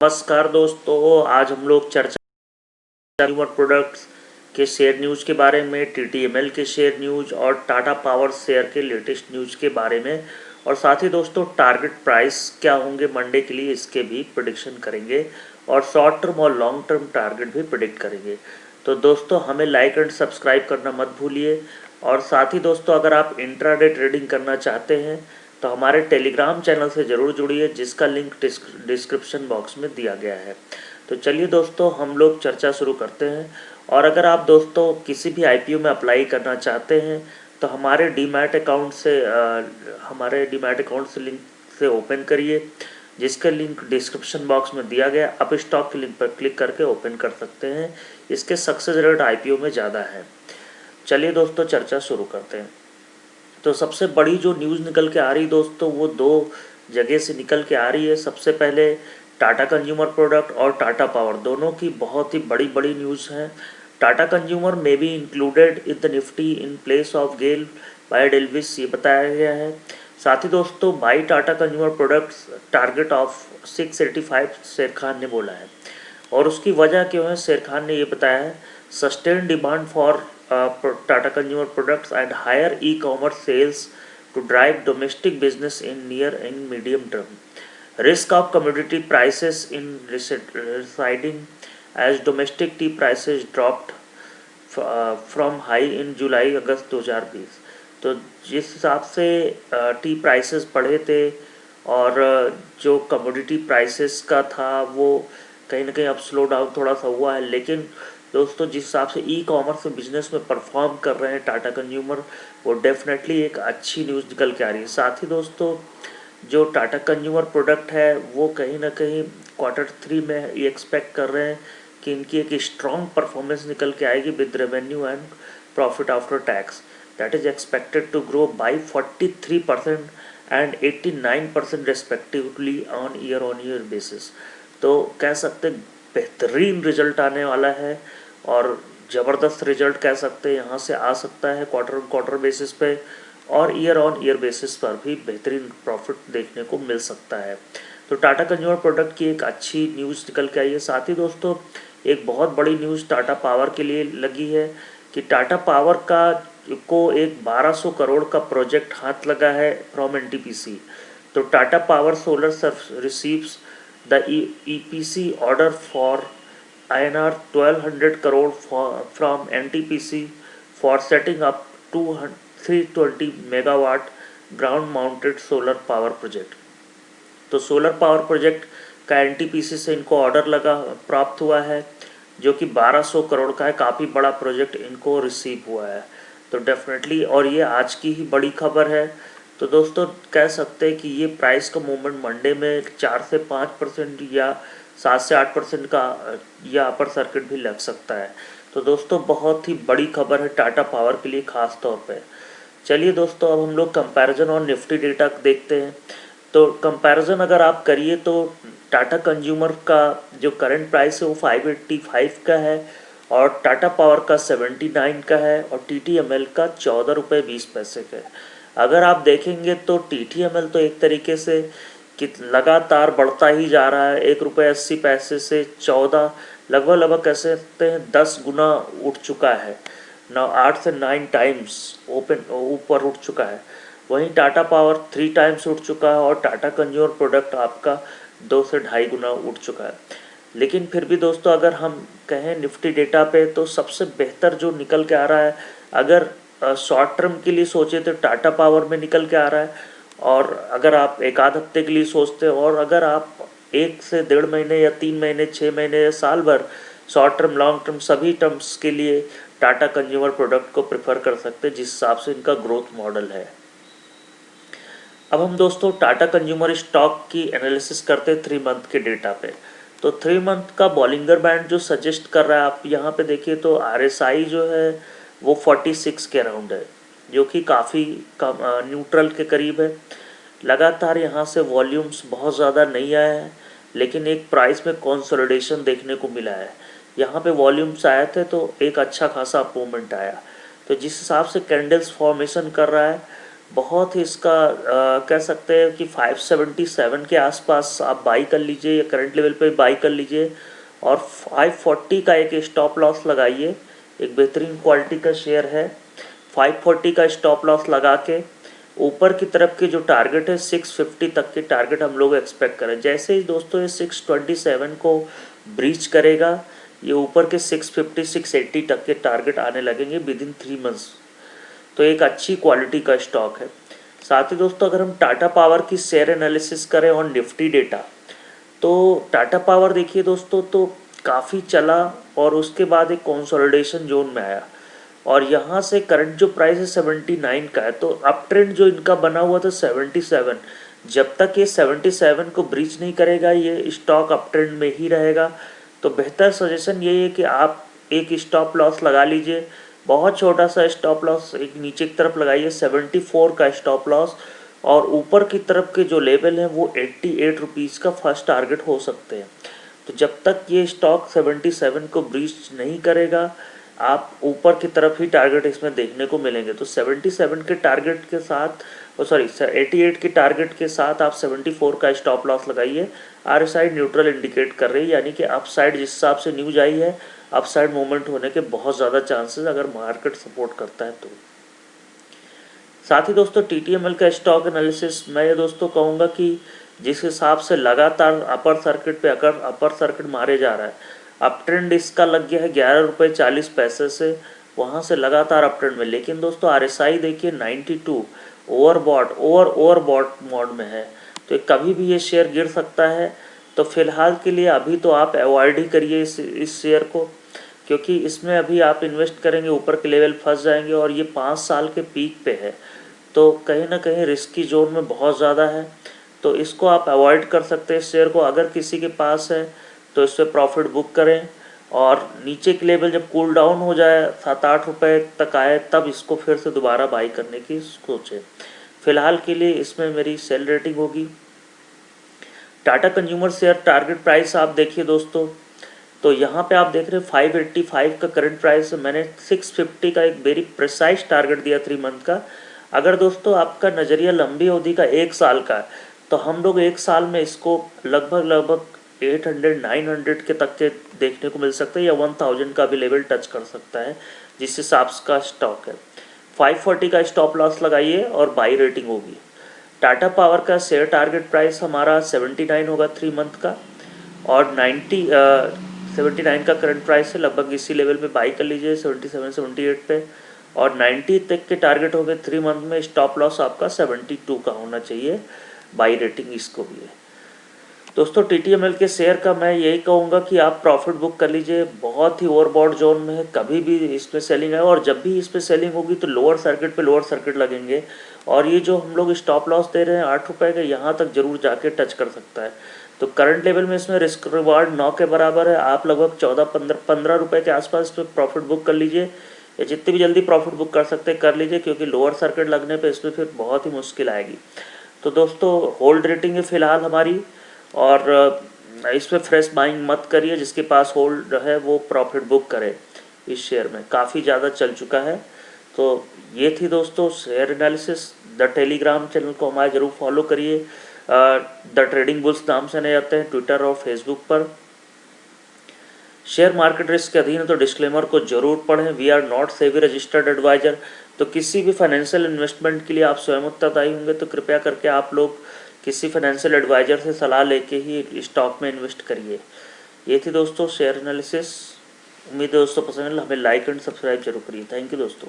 नमस्कार दोस्तों, आज हम लोग चर्चा कंज्यूमर प्रोडक्ट्स के शेयर न्यूज़ के बारे में, टीटीएमएल के शेयर न्यूज़ और टाटा पावर शेयर के लेटेस्ट न्यूज़ के बारे में, और साथ ही दोस्तों टारगेट प्राइस क्या होंगे मंडे के लिए इसके भी प्रिडिक्शन करेंगे और शॉर्ट टर्म और लॉन्ग टर्म टारगेट भी प्रिडिक्ट करेंगे। तो दोस्तों हमें लाइक एंड सब्सक्राइब करना मत भूलिए। और साथ ही दोस्तों अगर आप इंट्राडे ट्रेडिंग करना चाहते हैं तो हमारे टेलीग्राम चैनल से ज़रूर जुड़िए, जिसका लिंक डिस्क्रिप्शन बॉक्स में दिया गया है। तो चलिए दोस्तों हम लोग चर्चा शुरू करते हैं। और अगर आप दोस्तों किसी भी आईपीओ में अप्लाई करना चाहते हैं तो हमारे डीमैट अकाउंट से लिंक से ओपन करिए, जिसका लिंक डिस्क्रिप्शन बॉक्स में दिया गया। आप स्टॉक के लिंक पर क्लिक करके ओपन कर सकते हैं। इसके सक्सेस रेट आईपीओ में ज़्यादा है। चलिए दोस्तों चर्चा शुरू करते हैं। तो सबसे बड़ी जो न्यूज़ निकल के आ रही दोस्तों वो दो जगह से निकल के आ रही है। सबसे पहले टाटा कंज्यूमर प्रोडक्ट और टाटा पावर, दोनों की बहुत ही बड़ी बड़ी न्यूज़ हैं। टाटा कंज्यूमर में be included in the Nifty in place of GAIL by Delvis, ये बताया गया है। साथ ही दोस्तों buy Tata consumer products target of 685, शेर खान ने बोला है। और उसकी वजह क्यों है, शेर खान ने ये बताया है, sustain demand for Tata consumer products and higher e commerce sales to drive domestic business in near and medium term. Risk of commodity prices in receding as domestic tea prices dropped from high in July August 2020। तो जिस हिसाब से T prices बढ़े थे और जो commodity prices का था वो कहीं ना कहीं अब स्लो डाउन थोड़ा सा हुआ है। लेकिन दोस्तों जिस हिसाब से ई कॉमर्स में बिजनेस में परफॉर्म कर रहे हैं टाटा कंज्यूमर, वो डेफिनेटली एक अच्छी न्यूज़ निकल के आ रही है। साथ ही दोस्तों जो टाटा कंज्यूमर प्रोडक्ट है वो कहीं ना कहीं Q3 में ये एक्सपेक्ट कर रहे हैं कि इनकी एक स्ट्रॉन्ग परफॉर्मेंस निकल के आएगी with revenue and profit after tax that is expected to grow by 43% and 89% respectively on year basis. तो कह सकते बेहतरीन रिजल्ट आने वाला है और ज़बरदस्त रिजल्ट कह सकते हैं यहाँ से आ सकता है क्वार्टर बेसिस पे, और ईयर ऑन ईयर बेसिस पर भी बेहतरीन प्रॉफिट देखने को मिल सकता है। तो टाटा कंज्यूमर प्रोडक्ट की एक अच्छी न्यूज़ निकल के आई है। साथ ही दोस्तों एक बहुत बड़ी न्यूज़ टाटा पावर के लिए लगी है कि टाटा पावर को एक 1200 करोड़ का प्रोजेक्ट हाथ लगा है फ्रॉम एनटीपीसी। तो Tata power solar receives the EPC order for INR 1200 crore from NTPC for setting up 320 megawatt ground mounted solar power project। तो सोलर पावर प्रोजेक्ट का एनटीपीसी से इनको ऑर्डर प्राप्त हुआ है जो कि 1200 करोड़ का है। काफ़ी बड़ा प्रोजेक्ट इनको रिसीव हुआ है। तो डेफिनेटली, और ये आज की ही बड़ी खबर है। तो दोस्तों कह सकते हैं कि ये प्राइस का मूवमेंट मंडे में 4 से 5% या 7 से 8% का या अपर सर्किट भी लग सकता है। तो दोस्तों बहुत ही बड़ी खबर है टाटा पावर के लिए ख़ास तौर पे। चलिए दोस्तों अब हम लोग कंपैरिजन और निफ्टी डेटा देखते हैं। तो कंपैरिजन अगर आप करिए तो टाटा कंज्यूमर का जो करंट प्राइस है वो 585 का है और टाटा पावर का 79 का है और TTML का 14 रुपये 20 पैसे का है। अगर आप देखेंगे तो TTML तो एक तरीके से कि लगातार बढ़ता ही जा रहा है, 1 रुपये 80 पैसे से 14 लगभग कह सकते हैं 10 गुना उठ चुका है। 8 से 9 टाइम्स ऊपर उठ चुका है। वहीं टाटा पावर 3 टाइम्स उठ चुका है और टाटा कंज्यूमर प्रोडक्ट आपका 2 से 2.5 गुना उठ चुका है। लेकिन फिर भी दोस्तों अगर हम कहें निफ्टी डेटा पे तो सबसे बेहतर जो निकल के आ रहा है, अगर शॉर्ट टर्म के लिए सोचे तो टाटा पावर में निकल के आ रहा है। और अगर आप एक आध हफ्ते के लिए सोचते हैं और अगर आप 1 से 1.5 महीने या 3 महीने 6 महीने या साल भर शॉर्ट टर्म लॉन्ग टर्म सभी टर्म्स के लिए टाटा कंज्यूमर प्रोडक्ट को प्रेफर कर सकते हैं जिस हिसाब से इनका ग्रोथ मॉडल है। अब हम दोस्तों टाटा कंज्यूमर स्टॉक की एनालिसिस करते हैं 3 मंथ के डेटा पे। तो 3 मंथ का बॉलिंगर बैंड जो सजेस्ट कर रहा है, आप यहाँ पे देखिए तो RSI जो है वो 46 के अराउंड है, जो कि काफ़ी कम न्यूट्रल के करीब है। लगातार यहाँ से वॉल्यूम्स बहुत ज़्यादा नहीं आया है, लेकिन एक प्राइस में कंसोलिडेशन देखने को मिला है। यहाँ पे वॉल्यूम्स आए थे तो एक अच्छा खासा मूवमेंट आया। तो जिस हिसाब से कैंडल्स फॉर्मेशन कर रहा है बहुत ही इसका कह सकते हैं कि 577 के आसपास आप बाई कर लीजिए या करंट लेवल पे बाई कर लीजिए, और 540 का एक स्टॉप लॉस लगाइए। एक बेहतरीन क्वालिटी का शेयर है। 540 का स्टॉप लॉस लगा के ऊपर की तरफ के जो टारगेट है 650 तक के टारगेट हम लोग एक्सपेक्ट करें। जैसे ही दोस्तों ये 627 को ब्रीच करेगा, ये ऊपर के 650 680 तक के टारगेट आने लगेंगे विद इन 3 मंथ्स। तो एक अच्छी क्वालिटी का स्टॉक है। साथ ही दोस्तों अगर हम टाटा पावर की शेयर एनालिसिस करें ऑन निफ्टी डेटा, तो टाटा पावर देखिए दोस्तों, तो काफ़ी चला और उसके बाद एक कंसोलिडेशन जोन में आया, और यहाँ से करंट जो प्राइस है 79 का है। तो अप ट्रेंड जो इनका बना हुआ था 77, जब तक ये 77 को ब्रीच नहीं करेगा ये स्टॉक अप ट्रेंड में ही रहेगा। तो बेहतर सजेशन यही है कि आप एक स्टॉप लॉस लगा लीजिए, बहुत छोटा सा स्टॉप लॉस एक नीचे की तरफ लगाइए 74 का स्टॉप लॉस, और ऊपर की तरफ के जो लेवल हैं वो 88 रुपीज़ का फर्स्ट टारगेट हो सकते हैं। तो जब तक ये स्टॉक 77 को ब्रीच नहीं करेगा, आप ऊपर की तरफ ही टारगेट इसमें देखने को मिलेंगे। तो 77 के टारगेट के साथ 88 के टारगेट के साथ आप 74 का स्टॉप लॉस लगाइए। RSI न्यूट्रल इंडिकेट कर रही है, यानी कि अप साइड जिस हिसाब से न्यूज आई है, अप साइड मूवमेंट होने के बहुत ज़्यादा चांसेस अगर मार्केट सपोर्ट करता है तो। साथ ही दोस्तों TTML का स्टॉक एनालिसिस मैं ये दोस्तों कहूँगा कि जिस हिसाब से लगातार अपर सर्किट पे अगर अपर सर्किट मारे जा रहा है, अप ट्रेंड इसका लग गया है 11 रुपये 40 पैसे से, वहाँ से लगातार अप ट्रेंड में। लेकिन दोस्तों RSI देखिए 92 ओवरबॉट मोड में है, तो कभी भी ये शेयर गिर सकता है। तो फिलहाल के लिए अभी तो आप अवॉइड ही करिए इस शेयर को, क्योंकि इसमें अभी आप इन्वेस्ट करेंगे ऊपर के लेवल फंस जाएंगे, और ये 5 साल के पीक पे है, तो कहीं ना कहीं रिस्की जोन में बहुत ज़्यादा है। तो इसको आप अवॉइड कर सकते हैं इस शेयर को। अगर किसी के पास है तो इस पर प्रॉफिट बुक करें, और नीचे के लेवल जब कूल डाउन हो जाए 7-8 रुपये तक आए, तब इसको फिर से दोबारा बाई करने की सोचें। फ़िलहाल के लिए इसमें मेरी सेल रेटिंग होगी। Tata consumer share target price आप देखिए दोस्तों, तो यहाँ पे आप देख रहे हैं 585 का करंट प्राइस है। मैंने 650 का एक वेरी प्रिसाइज टारगेट दिया 3 मंथ का। अगर दोस्तों आपका नज़रिया लंबी अवधि का 1 साल का है, तो हम लोग 1 साल में इसको लगभग 800-900 के तक के देखने को मिल सकता है, या 1000 का भी लेवल टच कर सकता है जिस हिसाब का स्टॉक है। 540 का स्टॉप लॉस लगाइए और बाई रेटिंग होगी। टाटा पावर का शेयर टारगेट प्राइस हमारा 79 होगा 3 मंथ का, और 79 का करंट प्राइस है। लगभग इसी लेवल पे बाई कर लीजिए 77-78 पे, और 90 तक के टारगेट हो गए 3 मंथ में। स्टॉप लॉस आपका 72 का होना चाहिए, बाई रेटिंग इसको भी है। दोस्तों TTML के शेयर का मैं यही कहूँगा कि आप प्रॉफिट बुक कर लीजिए, बहुत ही ओवरबॉट जोन में है, कभी भी इसमें सेलिंग है, और जब भी इस पर सेलिंग होगी तो लोअर सर्किट पे लोअर सर्किट लगेंगे, और ये जो हम लोग स्टॉप लॉस दे रहे हैं 8 रुपये का, यहाँ तक जरूर जाके टच कर सकता है। तो करंट लेवल में इसमें रिस्क रिवार्ड 9 के बराबर है। आप लगभग 14-15 रुपये के आसपास पे प्रॉफिट बुक कर लीजिए, या जितनी भी जल्दी प्रॉफिट बुक कर सकते हैं कर लीजिए, क्योंकि लोअर सर्किट लगने पे इसमें फिर बहुत ही मुश्किल आएगी। तो दोस्तों होल्ड रेटिंग है फ़िलहाल हमारी, और इस पर फ्रेश बाइंग मत करिए। जिसके पास होल्ड है वो प्रॉफिट बुक करे। इस शेयर में काफ़ी ज़्यादा चल चुका है। तो ये थी दोस्तों share analysis. The Telegram channel को हमारे ज़रूर फॉलो करिए। द ट्रेडिंग बुल्स नाम से नहीं आते हैं ट्विटर और फेसबुक पर। शेयर मार्केट रिस्क के अधीन है, तो डिस्क्लेमर को जरूर पढ़ें। We are not SEBI registered adviser. तो किसी भी फाइनेंशियल इन्वेस्टमेंट के लिए आप स्वयं उत्तरदायी होंगे, तो कृपया करके आप लोग किसी फाइनेंशियल एडवाइज़र से सलाह लेके ही स्टॉक में इन्वेस्ट करिए। ये थी दोस्तों शेयर एनालिसिस। उम्मीद है दोस्तों पसंद है, हमें लाइक एंड सब्सक्राइब जरूर करिए। थैंक यू दोस्तों।